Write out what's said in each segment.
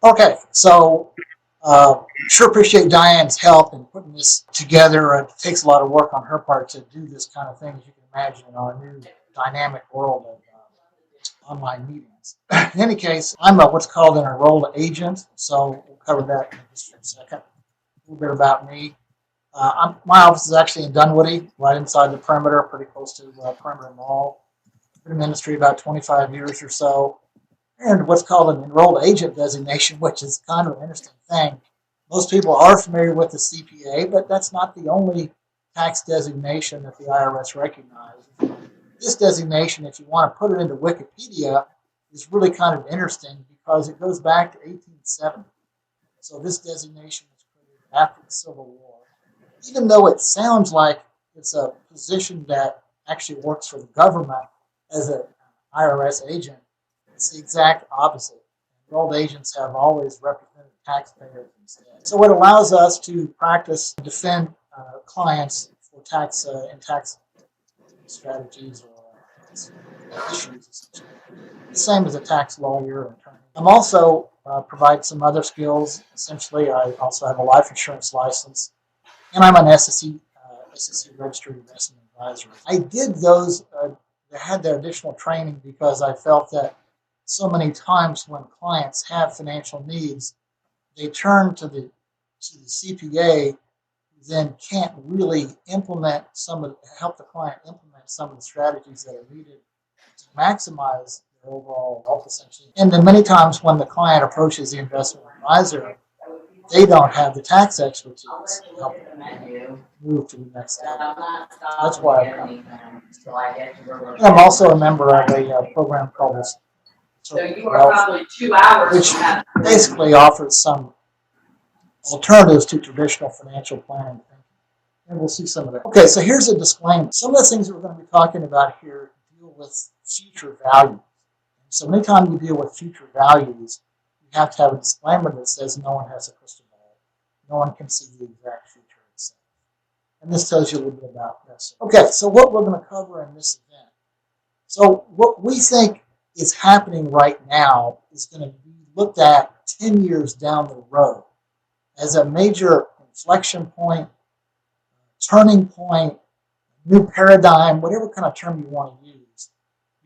Okay, so sure appreciate Diane's help in putting this together. It takes a lot of work on her part to do this kind of thing, as you can imagine, in our new dynamic world of online meetings. In any case, I'm what's called an enrolled agent, so we'll cover that in just a second. A little bit about me. My office is actually in Dunwoody, right inside the perimeter, pretty close to Perimeter Mall. Been in the industry about 25 years or so. And what's called an enrolled agent designation, which is kind of an interesting thing. Most people are familiar with the CPA, but that's not the only tax designation that the IRS recognizes. This designation, if you want to put it into Wikipedia, is really kind of interesting because it goes back to 1870. So this designation was created after the Civil War. Even though it sounds like it's a position that actually works for the government as an IRS agent, it's the exact opposite. Enrolled agents have always represented taxpayers instead. So it allows us to practice and defend clients for tax strategies or issues, essentially. The same as a tax lawyer or attorney. I'm also provide some other skills. Essentially, I also have a life insurance license, and I'm an SEC registered investment advisor. I did those. I had that additional training because I felt that so many times when clients have financial needs, they turn to the CPA, who then can't really help the client implement some of the strategies that are needed to maximize their overall wealth, essentially. And then many times when the client approaches the investment advisor, they don't have the tax expertise to help them move to the next step. That's why I'm also a member of a program called this. So you are probably 2 hours, which basically offers some alternatives to traditional financial planning. And we'll see some of that. Okay, so here's a disclaimer. Some of the things that we're going to be talking about here deal with future values. So anytime you deal with future values, you have to have a disclaimer that says no one has a crystal ball. No one can see the exact future itself. And this tells you a little bit about this. Okay, so what we're going to cover in this event. So what we think is happening right now is going to be looked at 10 years down the road as a major inflection point, turning point, new paradigm, whatever kind of term you want to use,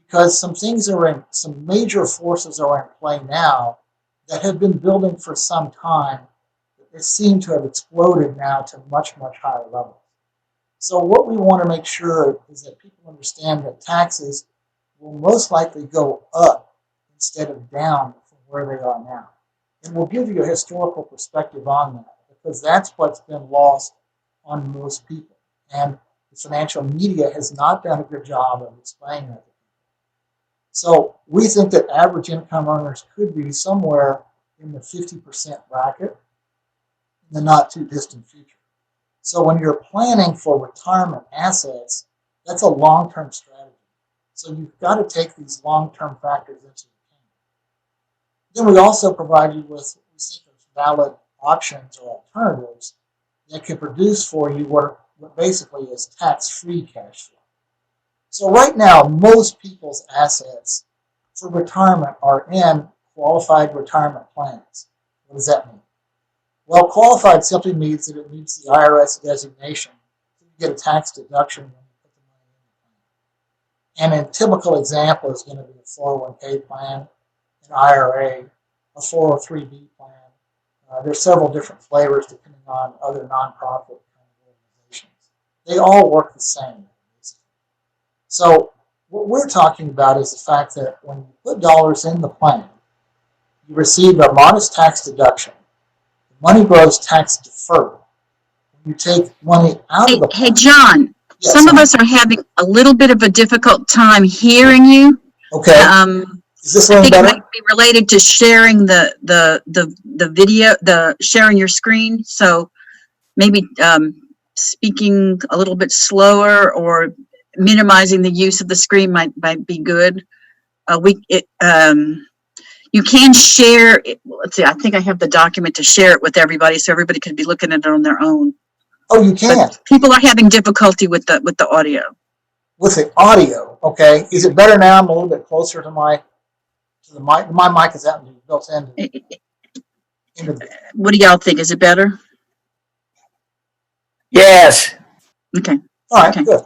because some major forces are in play now that have been building for some time. They seem to have exploded now to much, much higher levels. So what we want to make sure is that people understand that taxes will most likely go up instead of down from where they are now. And we'll give you a historical perspective on that because that's what's been lost on most people. And the financial media has not done a good job of explaining that to people. So we think that average income earners could be somewhere in the 50% bracket in the not too distant future. So when you're planning for retirement assets, that's a long-term strategy. So you've got to take these long-term factors into account. Then we also provide you with valid options or alternatives that can produce for you what basically is tax-free cash flow. So right now, most people's assets for retirement are in qualified retirement plans. What does that mean? Well, qualified simply means that it meets the IRS designation. You get a tax deduction when you put the money in the plan. And a typical example is going to be a 401k plan, an IRA, a 403b plan. There's several different flavors depending on other nonprofit kind of organizations. They all work the same. So what we're talking about is the fact that when you put dollars in the plan, you receive a modest tax deduction. The money grows tax deferred. When you take money out of the plan. Hey, John, yes, some of us are having a little bit of a difficult time hearing you. Okay. Is this any better? It might be related to sharing the video, sharing your screen. So maybe speaking a little bit slower or minimizing the use of the screen might be good. You can share it. Let's see. I think I have the document to share it with everybody, so everybody could be looking at it on their own. Oh, you can. But people are having difficulty with the audio. With the audio, okay. Is it better now? I'm a little bit closer to my mic. My mic is out built in. into the, What do y'all think? Is it better? Yes. Okay. all right, Okay. good.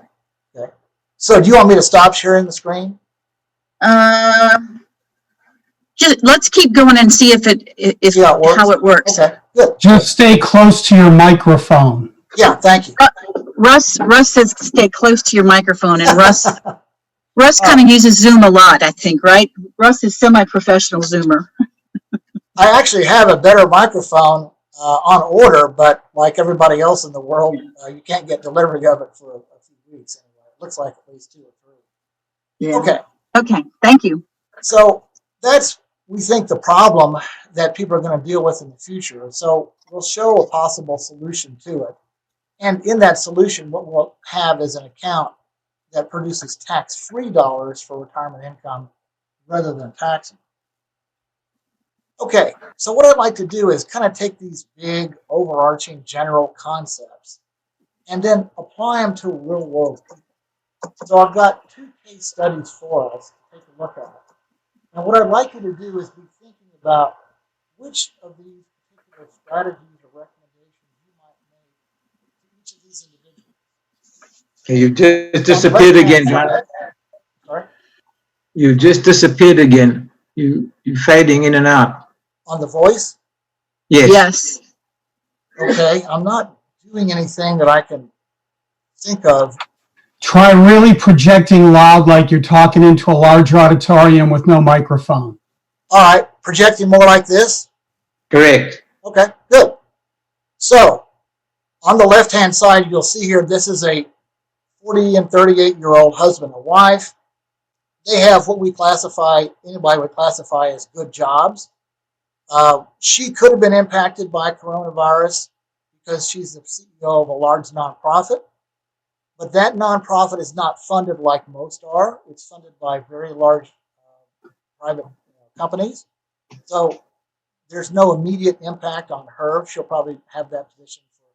Okay. So do you want me to stop sharing the screen? Just let's keep going and see if See how it works? how it works. Okay, good. Just stay close to your microphone. Yeah, thank you. Russ says stay close to your microphone, and Russ All kind of uses Zoom a lot, I think, right? Russ is semi-professional Zoomer. I actually have a better microphone on order, but like everybody else in the world, you can't get delivery of it for a few weeks anyway. It looks like at least 2 or 3. Yeah. Okay, Okay. Thank you. so that's, we think, the problem that people are going to deal with in the future. So we'll show a possible solution to it. And in that solution, what we'll have is an account that produces tax-free dollars for retirement income rather than taxing. Okay, so what I'd like to do is kind of take these big, overarching, general concepts and then apply them to real world people. So I've got 2 case studies for us to take a look at. And what I'd like you to do is be thinking about which of these particular strategies or recommendations you might make to each of these individuals. You just disappeared again, John. Sorry? You just disappeared again. You're fading in and out. On the voice? Yes. Yes. Okay, I'm not doing anything that I can think of. Try really projecting loud like you're talking into a large auditorium with no microphone. All right, projecting more like this? Correct. Okay, good. So, on the left-hand side, you'll see here, this is a 40 and 38-year-old husband and wife. They have what anybody would classify as good jobs. She could have been impacted by coronavirus because she's the CEO of a large nonprofit. But that nonprofit is not funded like most are. It's funded by very large private companies. So there's no immediate impact on her. She'll probably have that position for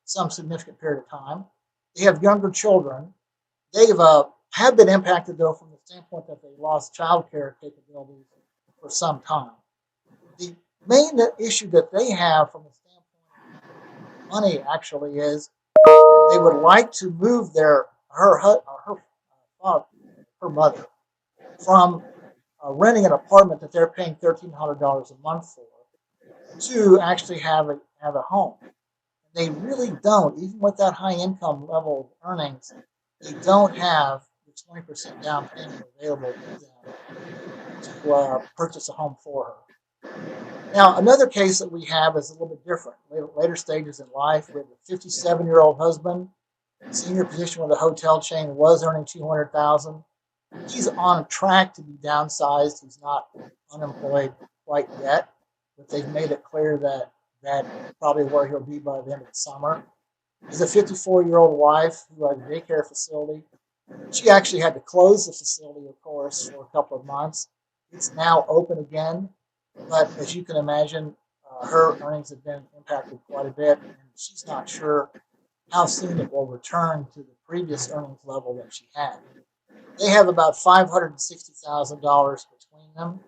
some significant period of time. They have younger children. They have been impacted, though, from the standpoint that they lost child care capabilities for some time. The main issue that they have from the standpoint of money actually is they would like to move her mother from renting an apartment that they're paying $1,300 a month for to actually have a home. They really don't, even with that high income level of earnings, they don't have the 20% down payment available to them to purchase a home for her. Now, another case that we have is a little bit different. Later stages in life, we have a 57-year-old husband, senior position with a hotel chain, was earning $200,000. He's on track to be downsized. He's not unemployed quite yet, but they've made it clear that that's probably where he'll be by the end of the summer. He's a 54-year-old wife who has a daycare facility. She actually had to close the facility, of course, for a couple of months. It's now open again. But as you can imagine, her earnings have been impacted quite a bit, and she's not sure how soon it will return to the previous earnings level that she had. They have about $560,000 between them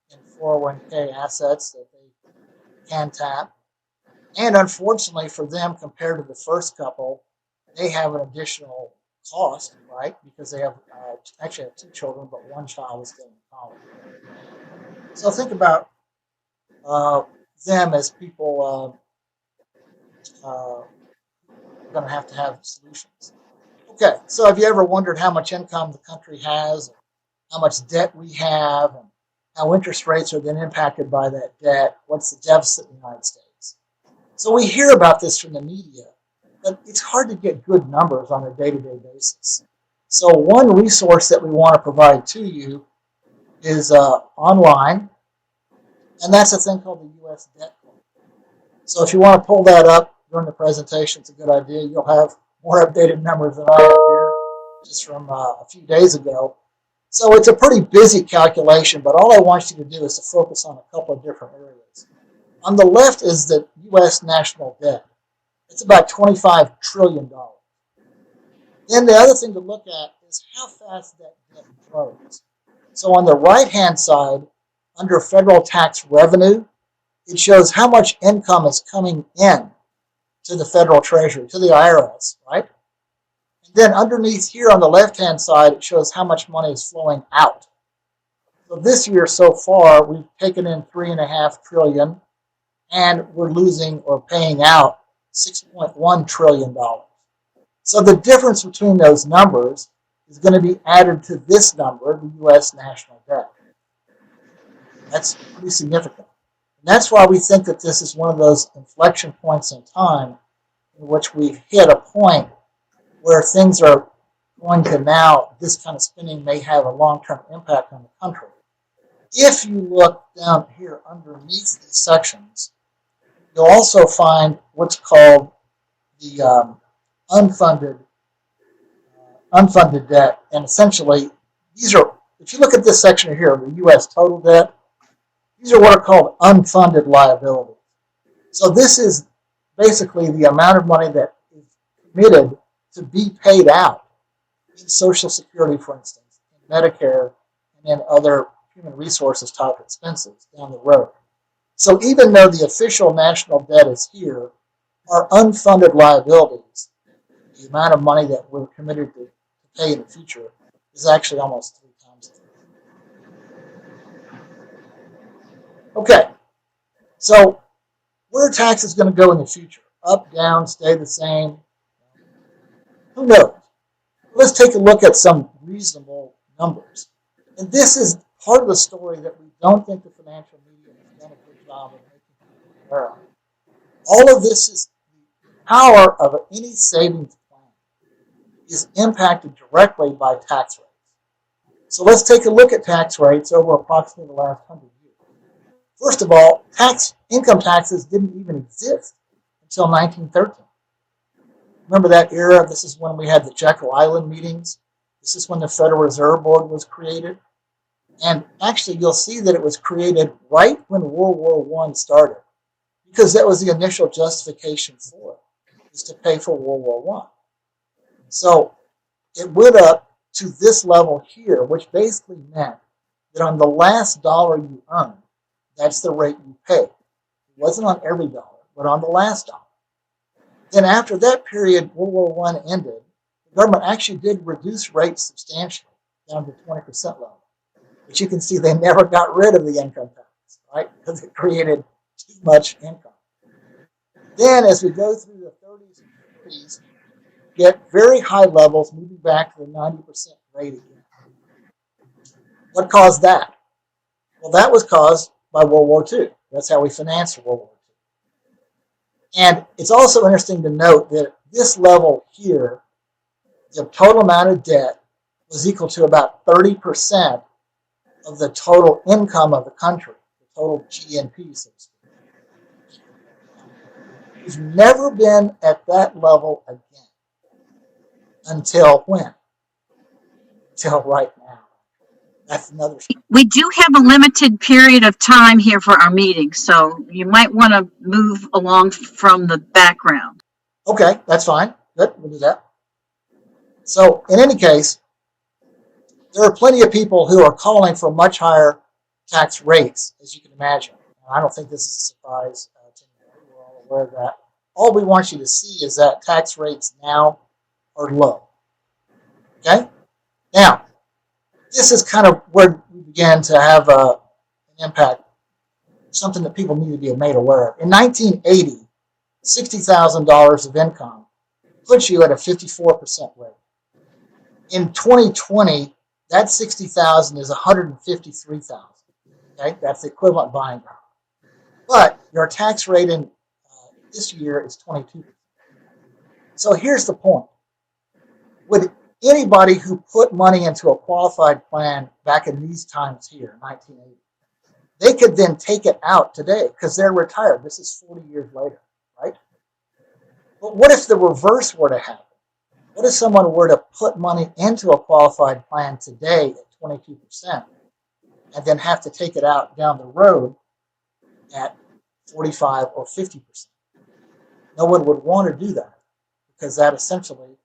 in 401k assets that they can tap. And unfortunately for them, compared to the first couple, they have an additional cost, right? Because they have actually have 2 children, but 1 child is still in college. So think about them as people are going to have solutions. Okay, so have you ever wondered how much income the country has, how much debt we have, and how interest rates are then impacted by that debt? What's the deficit in the United States? So we hear about this from the media, but it's hard to get good numbers on a day-to-day basis. So one resource that we want to provide to you is online, and that's a thing called the U.S. Debt Clock. So if you want to pull that up during the presentation, it's a good idea. You'll have more updated numbers than I have here, just from a few days ago. So it's a pretty busy calculation, but all I want you to do is to focus on a couple of different areas. On the left is the U.S. national debt. It's about $25 trillion. Then the other thing to look at is how fast that debt grows. So on the right-hand side, under federal tax revenue, it shows how much income is coming in to the federal treasury, to the IRS, right? And then underneath here on the left-hand side, it shows how much money is flowing out. So this year so far, we've taken in $3.5 trillion, and we're losing or paying out $6.1 trillion. So the difference between those numbers is going to be added to this number, the U.S. national debt. That's pretty significant. And that's why we think that this is one of those inflection points in time in which we've hit a point where things are going to now, this kind of spending may have a long-term impact on the country. If you look down here underneath these sections, you'll also find what's called the unfunded debt. And essentially, these are, if you look at this section here, the U.S. total debt, these are what are called unfunded liabilities. So this is basically the amount of money that is committed to be paid out in Social Security, for instance, in Medicare, and in other human resources type expenses down the road. So even though the official national debt is here, our unfunded liabilities, the amount of money that we're committed to pay in the future, is actually almost 3 times that. Okay, so where are taxes going to go in the future? Up, down, stay the same? Who knows? Let's take a look at some reasonable numbers. And this is part of the story that we don't think the financial media has done a good job of making people aware of. All of this is the power of any savings plan is impacted directly by tax rates. So let's take a look at tax rates over approximately the last 100 years. First of all, income taxes didn't even exist until 1913. Remember that era? This is when we had the Jekyll Island meetings. This is when the Federal Reserve Board was created. And actually, you'll see that it was created right when World War I started, because that was the initial justification for it, is to pay for World War I. So it went up to this level here, which basically meant that on the last dollar you earned, that's the rate you pay. It wasn't on every dollar, but on the last dollar. Then after that period, World War I ended, the government actually did reduce rates substantially, down to 20% level. But you can see they never got rid of the income tax, right? Because it created too much income. Then as we go through the 30s and 40s, get very high levels, moving back to the 90% rate again. What caused that? Well, that was caused by World War II. That's how we financed World War II. And it's also interesting to note that this level here, the total amount of debt was equal to about 30% of the total income of the country, the total GNP, so to speak. We've never been at that level again. Until when? Until right now. That's another story. We do have a limited period of time here for our meeting, so you might want to move along from the background. Okay, that's fine. Good, we'll do that. So in any case, there are plenty of people who are calling for much higher tax rates, as you can imagine. And I don't think this is a surprise to anybody. We're all aware of that. All we want you to see is that tax rates now are low. Okay? Now, this is kind of where we began to have an impact, something that people need to be made aware of. In 1980, $60,000 of income puts you at a 54% rate. In 2020, that 60,000 is 153,000. Okay, that's the equivalent buying power. But your tax rate in this year is 22%. So here's the point. Would anybody who put money into a qualified plan back in these times here, 1980, they could then take it out today because they're retired. This is 40 years later, right? But what if the reverse were to happen? What if someone were to put money into a qualified plan today at 22% and then have to take it out down the road at 45 or 50%? No one would want to do that because that essentially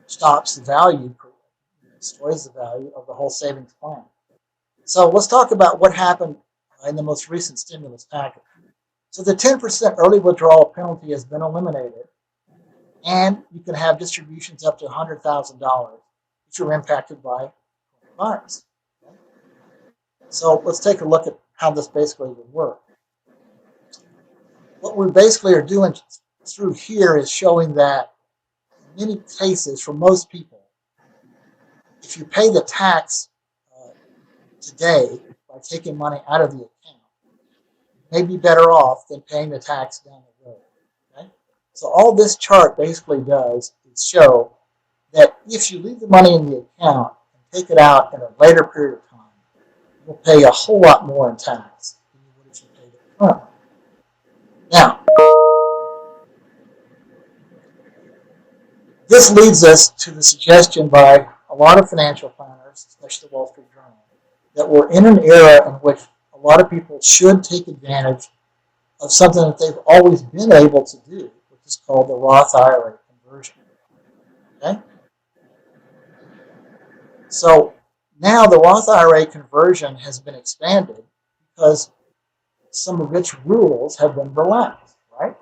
stops the value, destroys the value of the whole savings plan. So let's talk about what happened in the most recent stimulus package. So the 10% early withdrawal penalty has been eliminated, and you can have distributions up to $100,000 if you're impacted by coronavirus. So let's take a look at how this basically would work. What we basically are doing through here is showing that in many cases, for most people, if you pay the tax today by taking money out of the account, you may be better off than paying the tax down the road. Okay? So all this chart basically does is show that if you leave the money in the account and take it out in a later period of time, you'll pay a whole lot more in tax than you would if you paid it currently. Now, this leads us to the suggestion by a lot of financial planners, especially the Wall Street Journal, that we're in an era in which a lot of people should take advantage of something that they've always been able to do, which is called the Roth IRA conversion. Okay? So now the Roth IRA conversion has been expanded because some of its rules have been relaxed, right?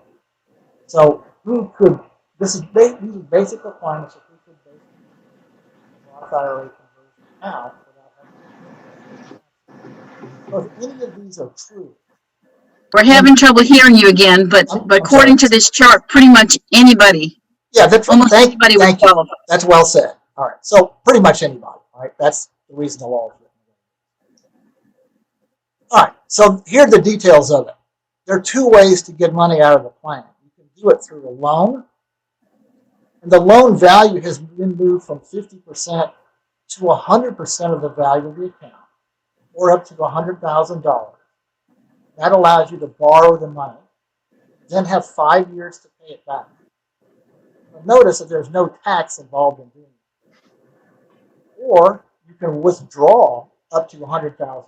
So who could, these are basic requirements that we could basically do Roth IRA conversion now without having to. So if any of these are true, We're having trouble hearing you again, but I'm according to this chart, pretty much anybody, yeah, that's almost anybody would thank you. qualify. That's well said. All right, so pretty much anybody. All right, that's the reason the law is written. All right, so here are the details of it. There are two ways to get money out of the plan. You can do it through a loan, and the loan value has been moved from 50% to 100% of the value of the account, or up to $100,000. That allows you to borrow the money, then have 5 years to pay it back. But notice that there's no tax involved in doing it. Or you can withdraw up to $100,000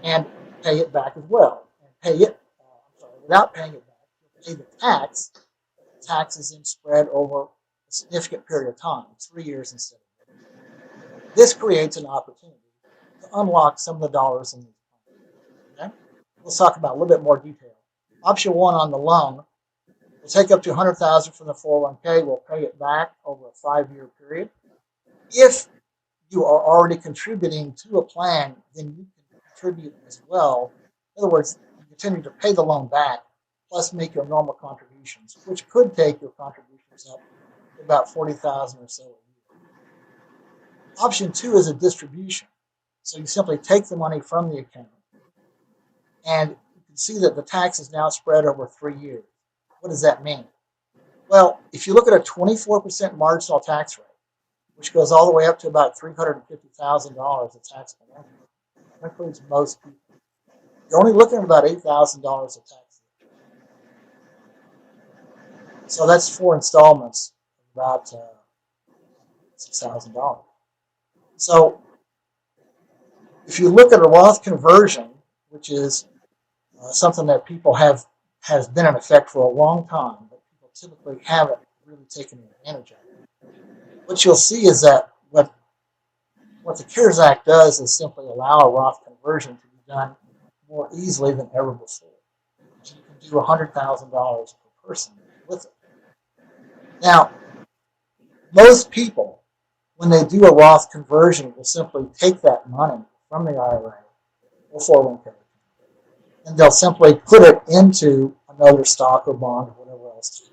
and pay it back as well. And pay it, without paying it back, you'll pay the tax. The tax is then spread over a significant period of time, 3 years instead of 1. This creates an opportunity to unlock some of the dollars in these plans. Okay? Let's talk about a little bit more detail. Option 1 on the loan, we'll take up to $100,000 from the 401k. We'll pay it back over a 5-year period. If you are already contributing to a plan, then you can contribute as well. In other words, you continue to pay the loan back, plus make your normal contributions, which could take your contributions up to about $40,000 or so a year. Option 2 is a distribution. So you simply take the money from the account, and you can see that the tax is now spread over 3 years. What does that mean? Well, if you look at a 24% marginal tax rate, which goes all the way up to about $350,000 of taxable income, that includes most people, you're only looking at about $8,000 of tax. So that's 4 installments of about $6,000. So if you look at a Roth conversion, which is something that people has been in effect for a long time, but people typically haven't really taken advantage of it. What you'll see is that what the CARES Act does is simply allow a Roth conversion to be done more easily than ever before. You can do $100,000 per person with it. Now, most people, when they do a Roth conversion, will simply take that money from the IRA or 401k, and they'll simply put it into another stock or bond or whatever else.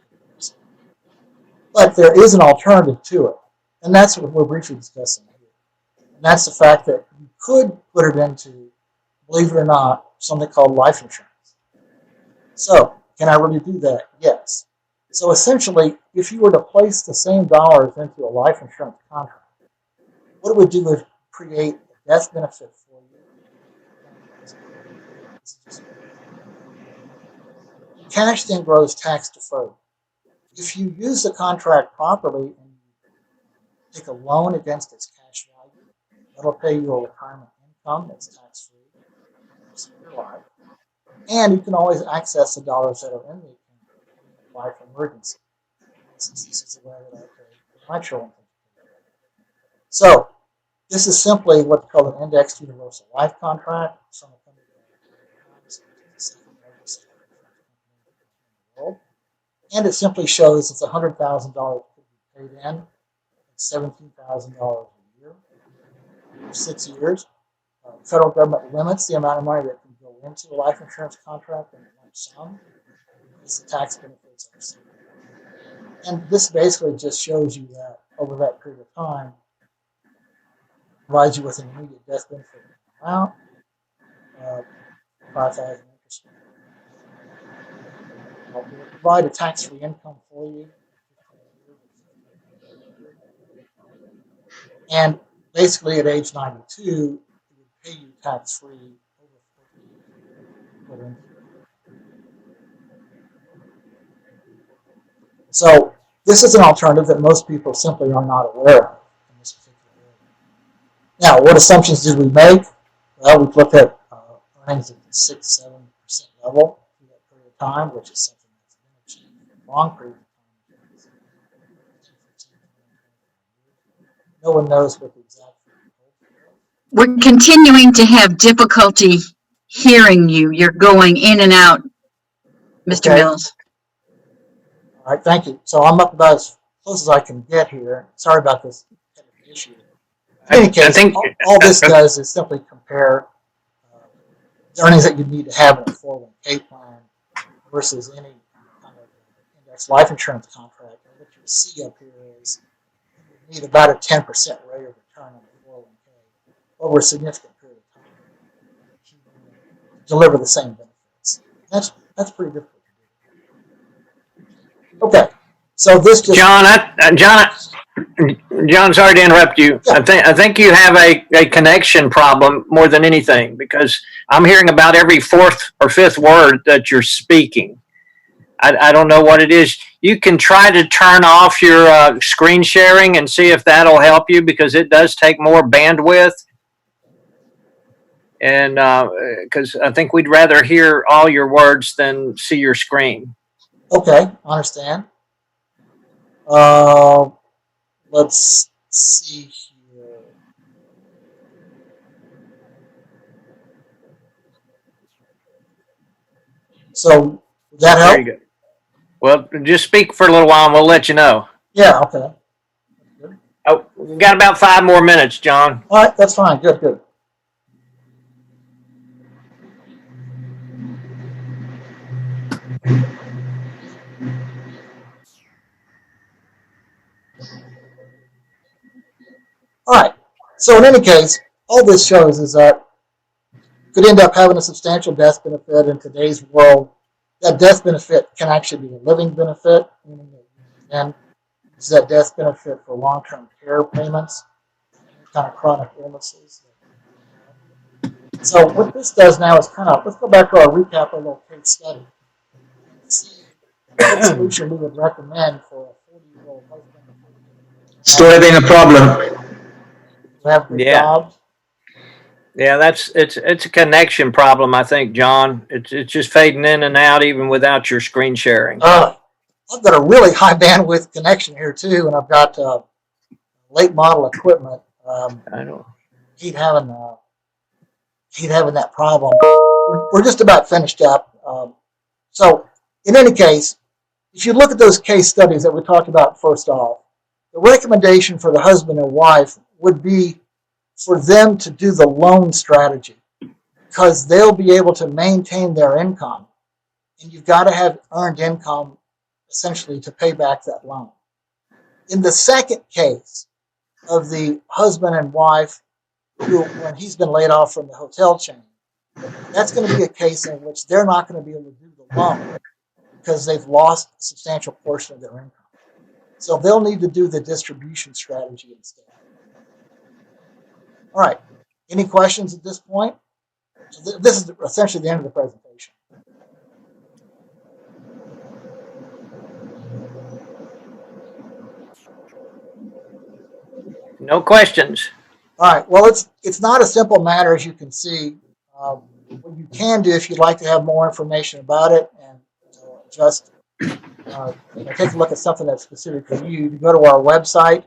But there is an alternative to it, and that's what we're briefly discussing here. And that's the fact that you could put it into, believe it or not, something called life insurance. So, can I really do that? Yes. So essentially, if you were to place the same dollars into a life insurance contract, what it would do is create a death benefit for you. Cash then grows tax deferred. If you use the contract properly and you take a loan against its cash value, that'll pay you a retirement income that's tax free for your life. And you can always access the dollars that are in the account for life emergency. This is the way that I pay my children. So This is simply what's called an indexed universal life contract. From a company called Times, which is the second largest in the world. And it simply shows it's $100,000 could be paid in, and $17,000 a year for 6 years. The federal government limits the amount of money that can go into a life insurance contract in a lump sum, as the tax benefits are seen. And this basically just shows you that over that period of time, provides you with an immediate death benefit amount, $5,000 interest. Will provide a tax-free income for you, and basically at age 92, it would pay you tax-free over 40 years. So this is an alternative that most people simply are not aware of in this particular area. Now, what assumptions did we make? Well, we've looked at earnings at the 6-7% level through that period of time, which is something that's been achieved for a long period of time. No one knows what the exact We're continuing to have difficulty hearing you. You're going in and out, Mr. Okay. Mills. All right, thank you. So I'm up about as close as I can get here. Sorry about this issue. In any case, all this does is simply compare the earnings that you need to have in a 401k plan versus any kind of index life insurance contract. And what you see up here is you need about a 10% rate of return on the 401k over a significant period of time to deliver the same benefits. That's pretty difficult. Okay, so this just John, sorry to interrupt you. Yeah. I think you have a connection problem more than anything, because I'm hearing about every fourth or fifth word that you're speaking. I don't know what it is. You can try to turn off your screen sharing and see if that'll help you, because it does take more bandwidth. And because I think we'd rather hear all your words than see your screen. Okay, I understand. Let's see here. So, would that help? Very good. Well, just speak for a little while and we'll let you know. Yeah, okay. Good. Oh, we've got about 5 more minutes, John. All right, that's fine. Good, good. All right. So in any case, all this shows is that you could end up having a substantial death benefit in today's world. That death benefit can actually be a living benefit, meaning that you can use that death benefit for long-term care payments, kind of chronic illnesses. So what this does now is let's go back to our recap of a little case study and see what solution we would recommend for a 40-year-old husband. Still having a problem. Who have good Yeah. jobs. Yeah, it's a connection problem, I think, John. It's just fading in and out even without your screen sharing. I've got a really high bandwidth connection here too, and I've got late model equipment. I know. He'd having that problem. We're just about finished up. So in any case, if you look at those case studies that we talked about first off, the recommendation for the husband and wife would be for them to do the loan strategy, because they'll be able to maintain their income, and you've got to have earned income essentially to pay back that loan. In the second case of the husband and wife who, when he's been laid off from the hotel chain, that's going to be a case in which they're not going to be able to do the loan because they've lost a substantial portion of their income. So they'll need to do the distribution strategy instead. All right. Any questions at this point? So this is essentially the end of the presentation. No questions. All right. Well, it's not a simple matter, as you can see. What you can do, if you'd like to have more information about it and just take a look at something that's specific for you, you go to our website,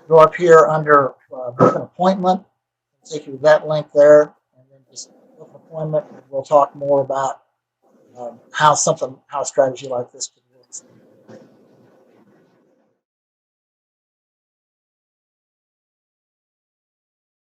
go up here under book an appointment, take you to that link there, and then just book an appointment, and we'll talk more about how a strategy like this could